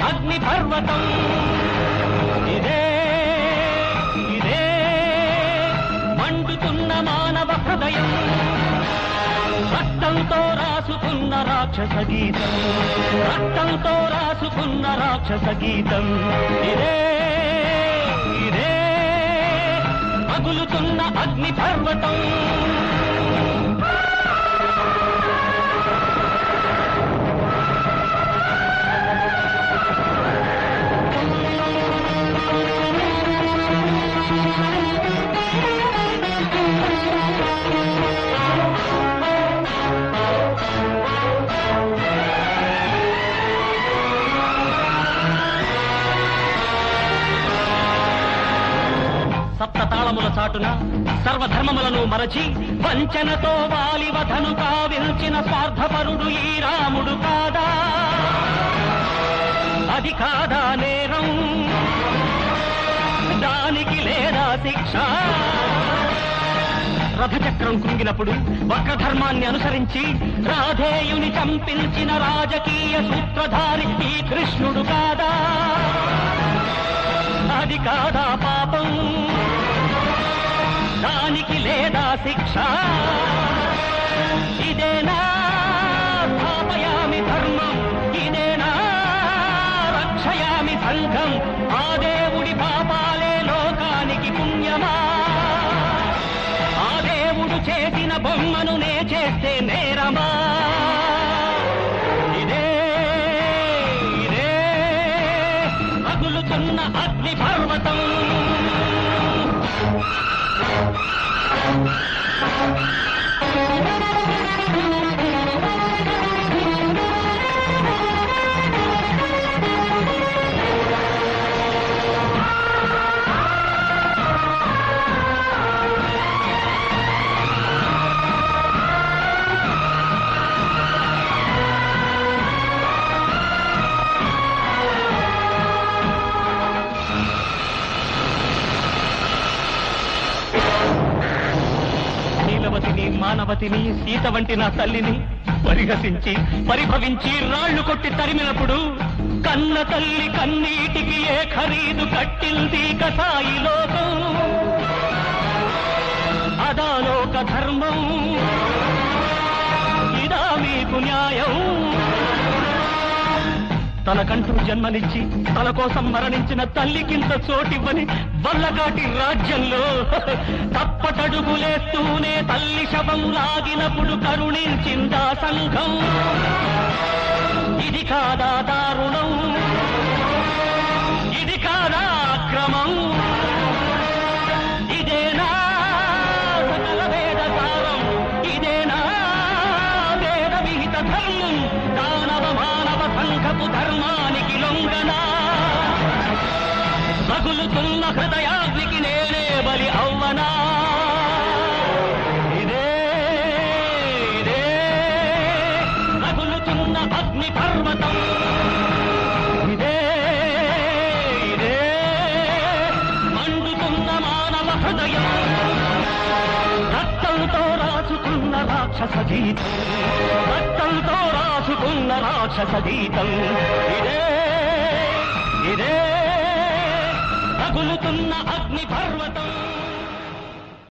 అగ్ని పర్వతం ఇదే ఇదే మండుతున్న మానవ హృదయం రక్తంతో రాసుకున్న రాక్షస గీతం రక్తంతో రాసుకున్న రాక్షస గీతం ఇదే ఇదే పగులుతున్న అగ్ని పర్వతం సప్తతాళముల చాటున సర్వధర్మములను మరచి వంచనతో వాలివధను కావిల్చిన స్వార్థపరుడు ఈ రాముడు కాదా అది కాదా నేరం దానికి లేదా శిక్ష రథచక్రం కృంగినప్పుడు వక్రధర్మాన్ని అనుసరించి రాధేయుని చంపించిన రాజకీయ సూత్రధారి ఈ కృష్ణుడు కాదా అది కాదా పాపం దానికి లేదా శిక్ష ఇదేనా స్థాపయామి ధర్మం ఇదేనా రక్షయామి సంఘం ఆ దేవుడి పాపాలే లోకానికి పుణ్యమా ఆ దేవుడు చేసిన బొమ్మను నే చేస్తే నేరమా ఇదే ఇదే పగులుతున్న అగ్ని పర్వతం మానవతిని సీత వంటి నా తల్లిని పరిహసించి పరిభవించి రాళ్లు కొట్టి తరిమినప్పుడు కన్న తల్లి కన్నీటికి ఏ ఖరీదు కట్టింది కసాయి లోకం అదా లోక ధర్మం ఇదా మీకు న్యాయం తనకంటూ జన్మనిచ్చి తన కోసం మరణించిన తల్లికింత చోటివ్వని వల్లగాటి రాజ్యంలో తప్పటడుగులేస్తూనే తల్లి శవం లాగినప్పుడు కరుణించిందా సంఘం ఇది కాదా దారుణం ఇది కాదా అక్రమం ఇదేనా సకల వేద సారం ఇదేనా వేద విహిత ధర్మం దానవ మానవ సంఘపు ధర్మానికి లొంగనా పగులుతున్న హృదయాగ్నికి నేనే బలి అవ్వనా ఇదే ఇదే పగులుతున్న అగ్ని పర్వతం ఇదే ఇదే మండుతున్న మానవ హృదయం రక్తంతో రాసుకున్న రాక్షస గీతం రక్తంతో రాసుకున్న రాక్షస గీతం ఇదే ఇదే పగులుతున్న అగ్ని పర్వతం